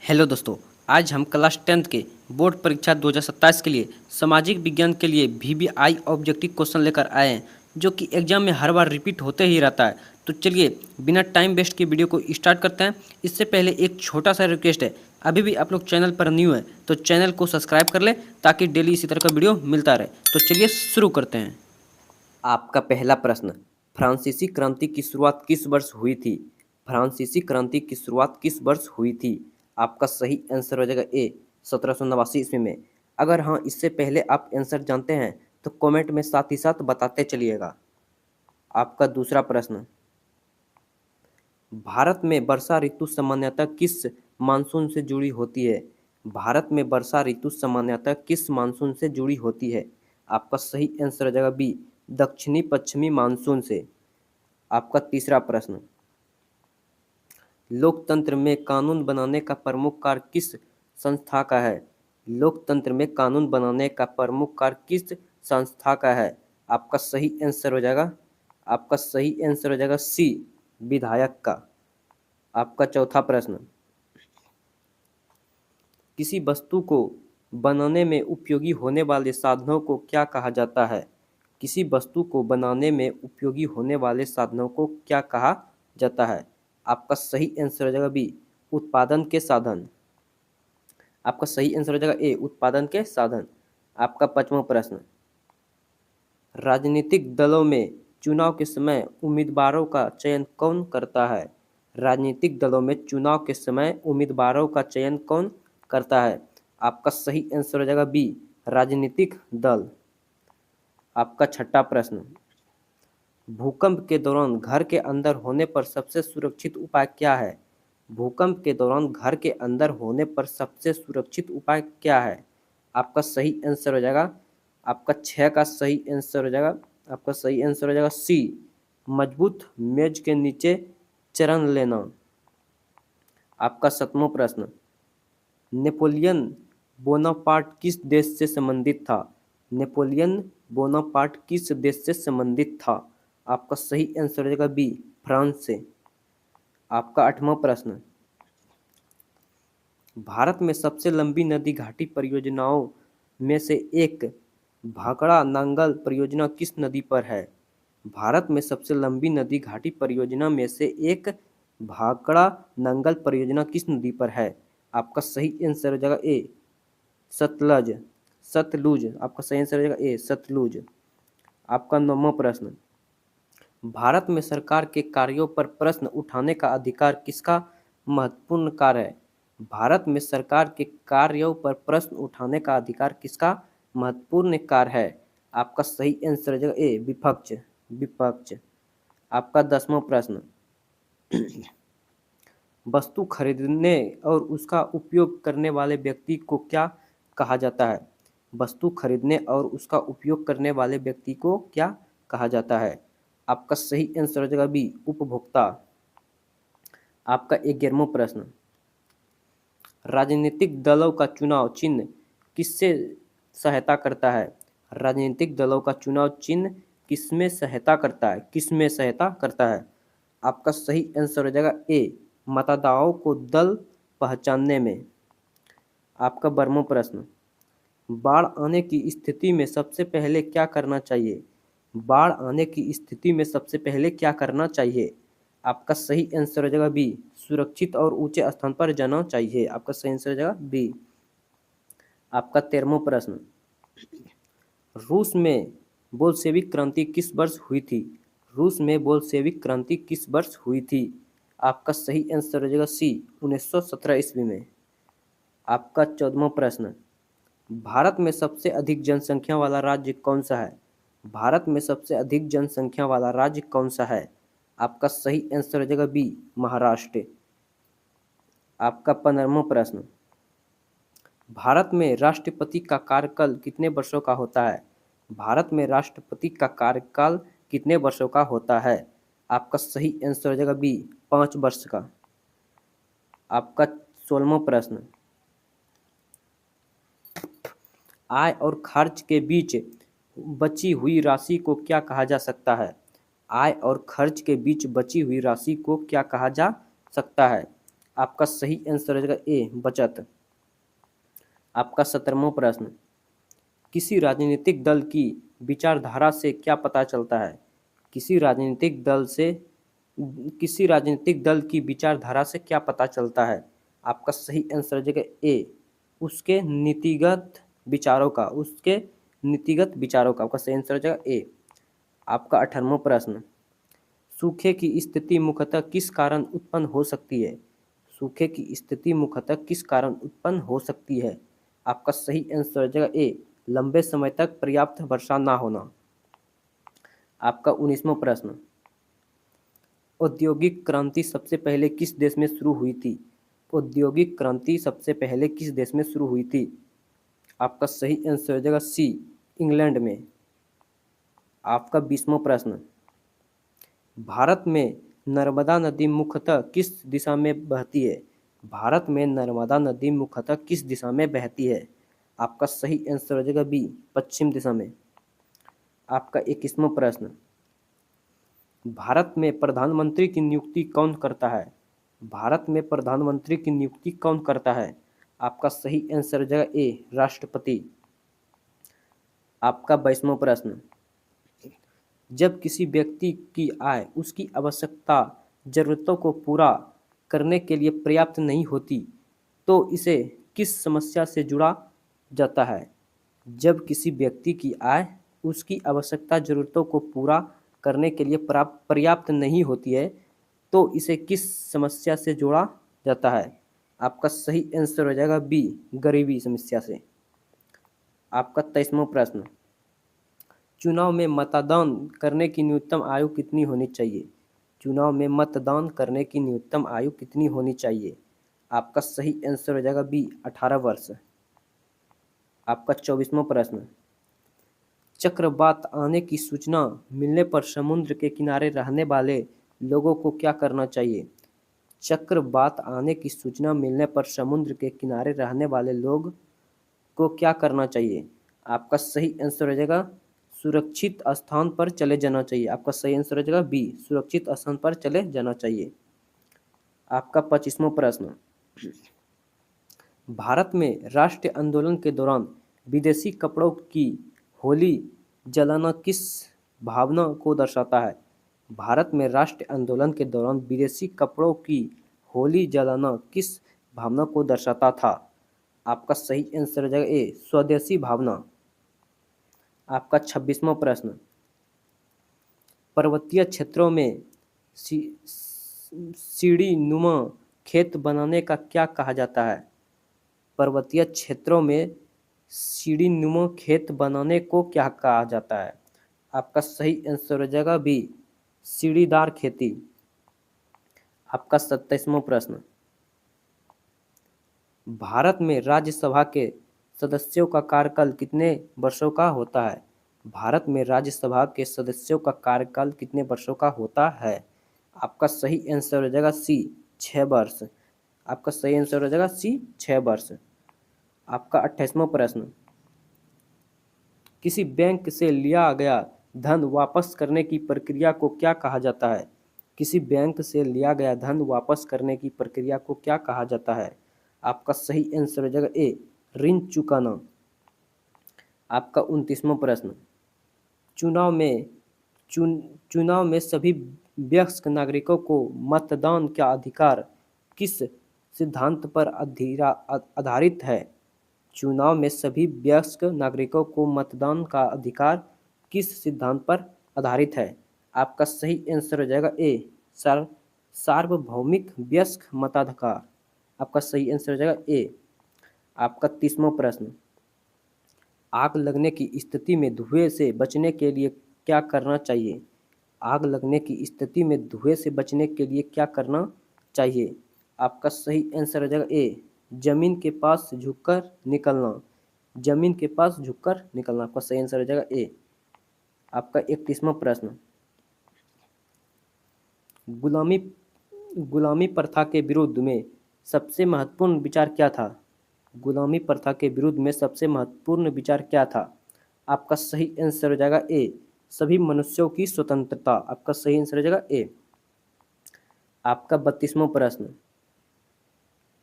Hello दोस्तों। आज हम क्लास 10th के बोर्ड परीक्षा 2027 के लिए सामाजिक विज्ञान के लिए वीवीआई ऑब्जेक्टिव क्वेश्चन लेकर आए हैं, जो कि एग्जाम में हर बार रिपीट होते ही रहता है। तो चलिए बिना टाइम वेस्ट के वीडियो को स्टार्ट करते हैं। इससे पहले एक छोटा सा रिक्वेस्ट है, अभी भी आप लोग चैनल पर न्यू है तो चैनल को सब्सक्राइब कर ले ताकि डेली इसी तरह का वीडियो मिलता रहे। तो चलिए शुरू करते हैं। आपका पहला प्रश्न, फ्रांसीसी क्रांति की शुरुआत किस वर्ष हुई थी? फ्रांसीसी क्रांति की शुरुआत किस वर्ष हुई थी? आपका सही आंसर हो जाएगा ए 1789 ईस्वी में। अगर हाँ, इससे पहले आप आंसर जानते हैं तो कमेंट में साथ ही साथ बताते चलिएगा। आपका दूसरा प्रश्न, भारत में वर्षा ऋतु सामान्यतः किस मानसून से जुड़ी होती है? भारत में वर्षा ऋतु सामान्यतः किस मानसून से जुड़ी होती है? आपका सही आंसर हो जाएगा बी दक्षिणी पश्चिमी मानसून से। आपका तीसरा प्रश्न, लोकतंत्र में कानून बनाने का प्रमुख कार्य किस संस्था का है? लोकतंत्र में कानून बनाने का प्रमुख कार्य किस संस्था का है? आपका सही आंसर हो जाएगा सी विधायक का। आपका चौथा प्रश्न, किसी वस्तु को बनाने में उपयोगी होने वाले साधनों को क्या कहा जाता है? किसी वस्तु को बनाने में उपयोगी होने वाले साधनों को क्या कहा जाता है? आपका सही आंसर हो जाएगा बी उत्पादन के साधन। आपका सही आंसर हो जाएगा ए उत्पादन के साधन। आपका पांचवा प्रश्न, राजनीतिक दलों में चुनाव के समय उम्मीदवारों का चयन कौन करता है? राजनीतिक दलों में चुनाव के समय उम्मीदवारों का चयन कौन करता है? आपका सही आंसर हो जाएगा बी राजनीतिक दल। आपका छठा प्रश्न, भूकंप के दौरान घर के अंदर होने पर सबसे सुरक्षित उपाय क्या है? भूकंप के दौरान घर के अंदर होने पर सबसे सुरक्षित उपाय क्या है? आपका सही आंसर हो जाएगा आपका सही आंसर हो जाएगा सी मजबूत मेज के नीचे चरण लेना। आपका सातवां प्रश्न, नेपोलियन बोनापार्ट किस देश से संबंधित था? नेपोलियन बोनापार्ट किस देश से संबंधित था? आपका सही आंसर हो जाएगा बी फ्रांस से। आपका आठवां प्रश्न, भारत में सबसे लंबी नदी घाटी परियोजनाओं में से एक भाखड़ा नांगल परियोजना किस नदी पर है? भारत में सबसे लंबी नदी घाटी परियोजना में से एक भाखड़ा नांगल परियोजना किस नदी पर है? आपका सही आंसर हो जाएगा ए सतलुज। आपका सही आंसर हो जाएगा ए सतलुज। आपका नौवां प्रश्न, भारत में सरकार के कार्यों पर प्रश्न उठाने का अधिकार किसका महत्वपूर्ण कार्य है? भारत में सरकार के कार्यों पर प्रश्न उठाने का अधिकार किसका महत्वपूर्ण कार्य है? आपका सही आंसर हो जाएगा ए विपक्ष। आपका 10वां प्रश्न, वस्तु खरीदने और उसका उपयोग करने वाले व्यक्ति को क्या कहा जाता है? वस्तु खरीदने और उसका उपयोग करने वाले व्यक्ति को क्या कहा जाता है? आपका सही आंसर हो जाएगा बी उपभोक्ता। आपका 11वां प्रश्न, राजनीतिक दलों का चुनाव चिन्ह किससे सहायता करता है? राजनीतिक दलों का चुनाव चिन्ह किसमें सहायता करता है? आपका सही आंसर हो जाएगा ए मतदाताओं को दल पहचानने में। आपका 12वां प्रश्न, बाढ़ आने की स्थिति में सबसे पहले क्या करना चाहिए? बाढ़ आने की स्थिति में सबसे पहले क्या करना चाहिए? आपका सही आंसर हो जाएगा बी सुरक्षित और ऊंचे स्थान पर जाना चाहिए। आपका सही आंसर हो जाएगा बी। आपका 13वां प्रश्न, रूस में बोल्शेविक क्रांति किस वर्ष हुई थी? रूस में बोल्शेविक क्रांति किस वर्ष हुई थी? आपका सही आंसर हो जाएगा सी 1917 ईस्वी में। आपका 14वां प्रश्न, भारत में सबसे अधिक जनसंख्या वाला राज्य कौन सा है? भारत में सबसे अधिक जनसंख्या वाला राज्य कौन सा है? आपका सही आंसर हो जाएगा बी महाराष्ट्र। आपका 15वां प्रश्न, भारत में राष्ट्रपति का कार्यकाल कितने वर्षों का होता है? भारत में राष्ट्रपति का कार्यकाल कितने वर्षों का होता है? आपका सही आंसर हो जाएगा बी 5 वर्ष का। आपका 16वां प्रश्न, आय और खर्च के बीच बची हुई राशि को क्या कहा जा सकता है? आय और खर्च के बीच बची हुई राशि को क्या कहा जा सकता है? आपका सही आंसर हो जाएगा ए बचत। आपका 17वां प्रश्न, किसी राजनीतिक दल की विचारधारा से क्या पता चलता है? किसी राजनीतिक दल की विचारधारा से क्या पता चलता है? आपका सही आंसर हो जाएगा ए उसके नीतिगत विचारों का। आपका सही आंसर हो जाएगा ए। आपका 18वां प्रश्न, सूखे की स्थिति मुख्यतः किस कारण उत्पन्न हो सकती है? सूखे की स्थिति मुख्यतः किस कारण उत्पन्न हो सकती है? आपका सही आंसर हो जाएगा ए लंबे समय तक पर्याप्त वर्षा ना होना। आपका 19वां प्रश्न, औद्योगिक क्रांति सबसे पहले किस देश में शुरू हुई थी? औद्योगिक क्रांति सबसे पहले किस देश में शुरू हुई थी? आपका सही आंसर हो जाएगा सी इंग्लैंड में। आपका 20वां प्रश्न, भारत में नर्मदा नदी मुख्यतः किस दिशा में बहती है? भारत में नर्मदा नदी मुख्यतः किस दिशा में बहती है? आपका सही आंसर हो जाएगा बी पश्चिम दिशा में। आपका 21वां प्रश्न, भारत में प्रधानमंत्री की नियुक्ति कौन करता है? भारत में प्रधानमंत्री की नियुक्ति कौन करता है? आपका सही आंसर हो जाएगा ए राष्ट्रपति। आपका 22वां प्रश्न, जब किसी व्यक्ति की आय उसकी आवश्यकता जरूरतों को पूरा करने के लिए पर्याप्त नहीं होती तो इसे किस समस्या से जुड़ा जाता है? जब किसी व्यक्ति की आय उसकी आवश्यकता जरूरतों को पूरा करने के लिए पर्याप्त नहीं होती है तो इसे किस समस्या से जोड़ा जाता है? आपका सही आंसर हो जाएगा बी गरीबी समस्या से। आपका 23वां प्रश्न, चुनाव में मतदान करने की न्यूनतम आयु कितनी होनी चाहिए? चुनाव में मतदान करने की न्यूनतम आयु कितनी होनी चाहिए? आपका सही आंसर हो जाएगा बी 18 वर्ष। आपका 24वां प्रश्न, चक्रवात आने की सूचना मिलने पर समुद्र के किनारे रहने वाले लोगों को क्या करना चाहिए? चक्रवात आने की सूचना मिलने पर समुद्र के किनारे रहने वाले लोग को क्या करना चाहिए? आपका सही आंसर हो जाएगा सुरक्षित स्थान पर चले जाना चाहिए। आपका सही आंसर हो जाएगा बी सुरक्षित स्थान पर चले जाना चाहिए। आपका 25वां प्रश्न, भारत में राष्ट्रीय आंदोलन के दौरान विदेशी कपड़ों की होली जलाना किस भावना को दर्शाता है? भारत में राष्ट्रीय आंदोलन के दौरान विदेशी कपड़ों की होली जलाना किस भावना को दर्शाता था? आपका सही आंसर हो जाएगा ए स्वदेशी भावना। आपका 26वां प्रश्न, पर्वतीय क्षेत्रों में सीढ़ी नुमा खेत बनाने का क्या कहा जाता है? पर्वतीय क्षेत्रों में सीढ़ी नुमा खेत बनाने को क्या कहा जाता है? आपका सही आंसर हो जाएगा बी सीढ़ीदार खेती। आपका 27वां प्रश्न, भारत में राज्यसभा के सदस्यों का कार्यकाल कितने वर्षों का होता है? भारत में राज्यसभा के सदस्यों का कार्यकाल कितने वर्षों का होता है? आपका सही आंसर हो जाएगा सी 6 वर्ष। आपका सही आंसर हो जाएगा सी 6 वर्ष। आपका 28वां प्रश्न, किसी बैंक से लिया गया धन वापस करने की प्रक्रिया को क्या कहा जाता है? किसी बैंक से लिया गया धन वापस करने की प्रक्रिया को क्या कहा जाता है? आपका सही आंसर हो जाएगा ए ऋण चुकाना। आपका 29वां प्रश्न, चुनाव में सभी वयस्क नागरिकों को मतदान का अधिकार किस सिद्धांत पर आधारित है? चुनाव में सभी वयस्क नागरिकों को मतदान का अधिकार किस सिद्धांत पर आधारित है? आपका सही आंसर हो जाएगा ए सार्वभौमिक वयस्क मताधिकार। आपका सही आंसर हो जाएगा ए। आपका 30वां प्रश्न, आग लगने की स्थिति में धुएं से बचने के लिए क्या करना चाहिए? आग लगने की स्थिति में धुएं से बचने के लिए क्या करना चाहिए? आपका सही आंसर हो जाएगा ए जमीन के पास झुककर निकलना। जमीन के पास झुककर निकलना। आपका सही आंसर हो जाएगा ए। आपका 31वां प्रश्न, गुलामी प्रथा के विरुद्ध में सबसे महत्वपूर्ण विचार क्या था? गुलामी प्रथा के विरुद्ध में सबसे महत्वपूर्ण विचार क्या था? आपका सही आंसर हो जाएगा ए सभी मनुष्यों की स्वतंत्रता। आपका सही आंसर हो जाएगा ए। आपका 32वां प्रश्न,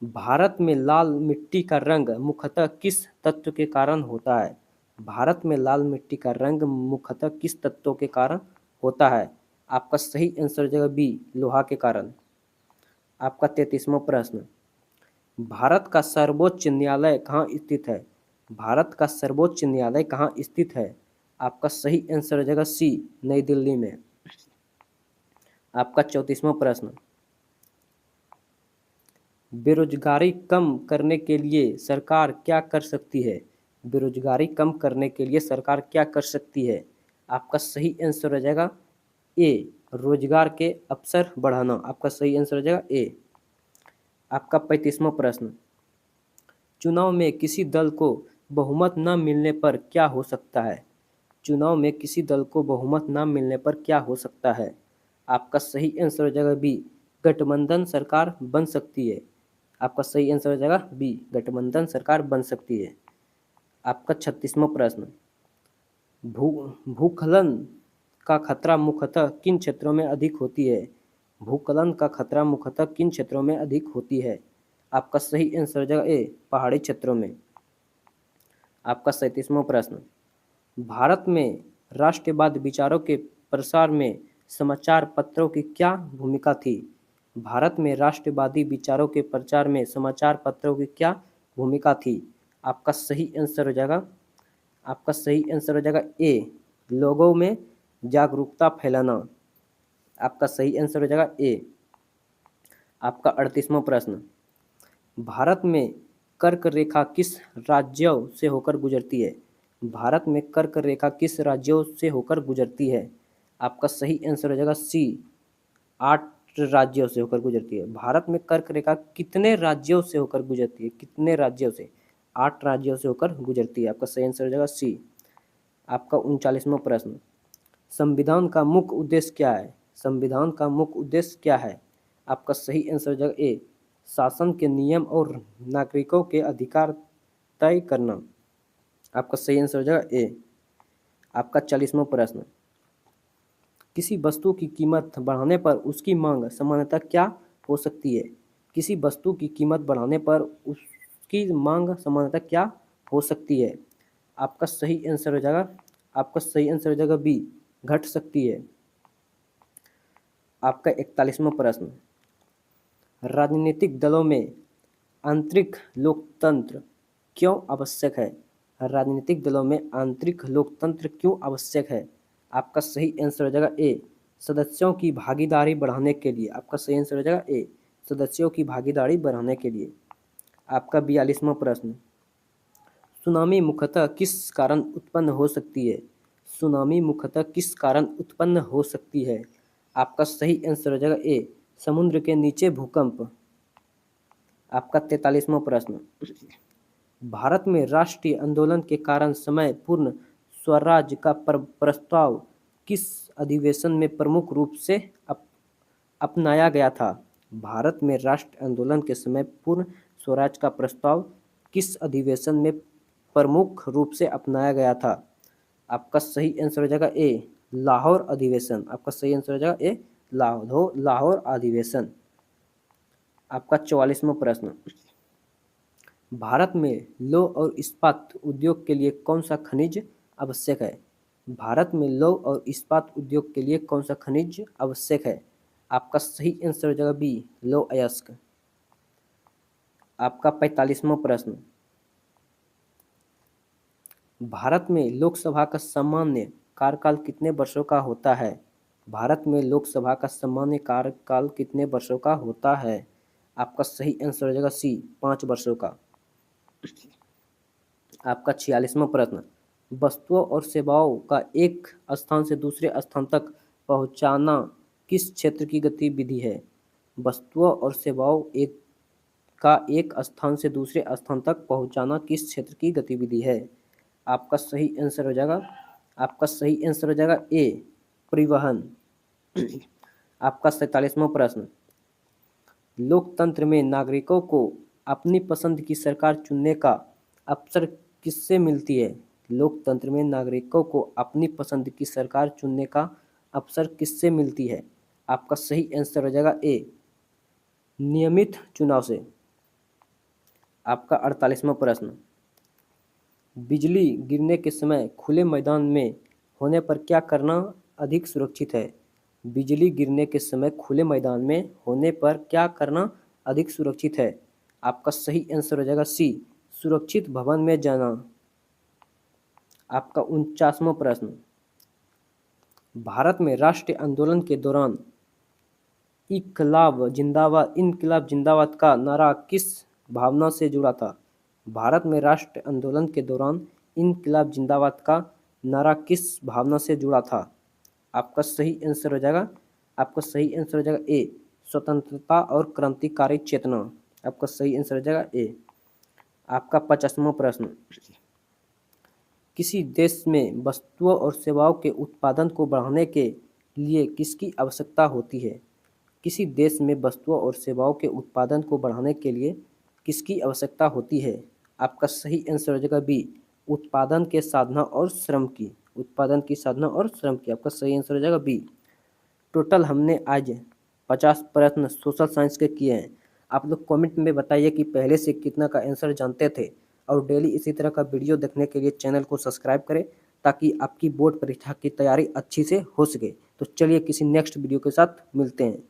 भारत में लाल मिट्टी का रंग मुख्यतः किस तत्व के कारण होता है? भारत में लाल मिट्टी का रंग मुख्यतः किस तत्वों के कारण होता है? आपका सही आंसर हो जाएगा बी, लोहा के कारण। आपका 33वां प्रश्न, भारत का सर्वोच्च न्यायालय कहाँ स्थित है? भारत का सर्वोच्च न्यायालय कहाँ स्थित है? आपका सही आंसर हो जाएगा सी, नई दिल्ली में। आपका 34वां प्रश्न, बेरोजगारी कम करने के लिए सरकार क्या कर सकती है? बेरोजगारी कम करने के लिए सरकार क्या कर सकती है? आपका सही आंसर हो जाएगा ए, रोजगार के अवसर बढ़ाना। आपका सही आंसर हो जाएगा ए। आपका 35वां प्रश्न, चुनाव में किसी दल को बहुमत न मिलने पर क्या हो सकता है? चुनाव में किसी दल को बहुमत न मिलने पर क्या हो सकता है? आपका सही आंसर हो जाएगा बी, गठबंधन सरकार बन सकती है। आपका सही आंसर हो जाएगा बी, गठबंधन सरकार बन सकती है। आपका 36वां प्रश्न, भूस्खलन का खतरा मुख्यतः किन क्षेत्रों में अधिक होती है? भूस्खलन का खतरा मुख्यतः किन क्षेत्रों में अधिक होती है? आपका सही आंसर हो जाएगा ए, पहाड़ी क्षेत्रों में। आपका 37वां प्रश्न, भारत में राष्ट्रवाद विचारों के प्रसार में समाचार पत्रों की क्या भूमिका थी? भारत में राष्ट्रवादी विचारों के प्रचार में समाचार पत्रों की क्या भूमिका थी? आपका सही आंसर हो जाएगा, आपका सही आंसर हो जाएगा ए, लोगों में जागरूकता फैलाना। आपका सही आंसर हो जाएगा ए। आपका 38वां प्रश्न, भारत में कर्क रेखा किस राज्यों से होकर गुजरती है? भारत में कर्क रेखा किस राज्यों से होकर गुजरती है? आपका सही आंसर हो जाएगा सी, 8 राज्यों से होकर गुजरती है। भारत में कर्क रेखा कितने राज्यों से होकर गुजरती है? कितने राज्यों से? 8 राज्यों से होकर गुजरती है। आपका सही आंसर हो जाएगा सी। आपका 39वां प्रश्न, संविधान का मुख्य उद्देश्य क्या है? संविधान का मुख्य उद्देश्य क्या है? आपका सही आंसर हो जाएगा ए, शासन के नियम और नागरिकों के अधिकार तय करना। आपका सही आंसर हो जाएगा ए। आपका 40वां प्रश्न, किसी वस्तु की कीमत बढ़ाने पर उसकी मांग सामान्यतः क्या हो सकती है? किसी वस्तु की कीमत बढ़ाने पर उसकी मांग सामान्यतः क्या हो सकती है? आपका सही आंसर हो जाएगा, आपका सही आंसर हो जाएगा बी, घट सकती है। आपका 41वां प्रश्न, राजनीतिक दलों में आंतरिक लोकतंत्र क्यों आवश्यक है? राजनीतिक दलों में आंतरिक लोकतंत्र क्यों आवश्यक है? आपका सही आंसर हो जाएगा ए, सदस्यों की भागीदारी बढ़ाने के लिए। आपका सही आंसर हो जाएगा ए, सदस्यों की भागीदारी बढ़ाने के लिए। आपका 42वां प्रश्न, सुनामी मुख्यतः किस कारण उत्पन्न हो सकती है? सुनामी मुख्यतः किस कारण उत्पन्न हो सकती है? आपका सही आंसर हो जाएगा ए, समुद्र के नीचे भूकंप। आपका 43वां प्रश्न, भारत में राष्ट्रीय आंदोलन के कारण समय पूर्ण स्वराज का प्रस्ताव किस अधिवेशन में प्रमुख रूप से अपनाया गया था? भारत में राष्ट्र आंदोलन के समय पूर्ण स्वराज का प्रस्ताव किस अधिवेशन में प्रमुख रूप से अपनाया गया था? आपका सही आंसर हो जाएगा ए, लाहौर अधिवेशन। आपका सही आंसर हो जाएगा ए, लाहौर अधिवेशन। आपका 44वां प्रश्न, भारत में लौह और इस्पात उद्योग के लिए कौन सा खनिज आवश्यक है? भारत में लौह और इस्पात उद्योग के लिए कौन सा खनिज आवश्यक है? आपका सही आंसर हो जाएगा बी, लौह अयस्क। आपका 45वां प्रश्न, भारत में लोकसभा का सामान्य कार्यकाल कितने वर्षों का होता है? भारत में लोकसभा का सामान्य कार्यकाल कितने वर्षों का होता है? आपका सही आंसर हो जाएगा सी, 5 वर्षों का। आपका 46वां प्रश्न, वस्तुओं और सेवाओं का एक स्थान से दूसरे स्थान तक पहुंचाना किस क्षेत्र की गतिविधि है? वस्तुओं और सेवाओं एक स्थान से दूसरे स्थान तक पहुंचाना किस क्षेत्र की गतिविधि है? आपका सही आंसर हो जाएगा, आपका सही आंसर हो जाएगा ए, परिवहन। आपका 47वां प्रश्न, लोकतंत्र में नागरिकों को अपनी पसंद की सरकार चुनने का अवसर किससे मिलती है? लोकतंत्र में नागरिकों को अपनी पसंद की सरकार चुनने का अवसर किससे मिलती है? आपका सही आंसर हो जाएगा ए, नियमित चुनाव से। आपका 48वां प्रश्न, बिजली गिरने के समय खुले मैदान में होने पर क्या करना अधिक सुरक्षित है? बिजली गिरने के समय खुले मैदान में होने पर क्या करना अधिक सुरक्षित है? आपका सही आंसर हो जाएगा सी, सुरक्षित भवन में जाना। आपका 49वां प्रश्न, भारत में राष्ट्रीय आंदोलन के दौरान इनकलाब जिंदाबाद का नारा किस भावना से जुड़ा था? भारत में राष्ट्रीय आंदोलन के दौरान इनकलाब जिंदाबाद का नारा किस भावना से जुड़ा था? आपका सही आंसर हो जाएगा ए, स्वतंत्रता और क्रांतिकारी चेतना। आपका सही आंसर हो जाएगा ए। आपका 50वां प्रश्न, किसी देश में वस्तुओं और सेवाओं के उत्पादन को बढ़ाने के लिए किसकी आवश्यकता होती है? किसी देश में वस्तुओं और सेवाओं के उत्पादन को बढ़ाने के लिए किसकी आवश्यकता होती है? आपका सही आंसर हो जाएगा बी, उत्पादन के साधना और श्रम की। आपका सही आंसर हो जाएगा बी। टोटल हमने आज 50 प्रश्न सोशल साइंस के किए हैं। आप लोग कमेंट में बताइए कि पहले से कितना का आंसर जानते थे, और डेली इसी तरह का वीडियो देखने के लिए चैनल को सब्सक्राइब करें ताकि आपकी बोर्ड परीक्षा की तैयारी अच्छी से हो सके। तो चलिए किसी नेक्स्ट वीडियो के साथ मिलते हैं।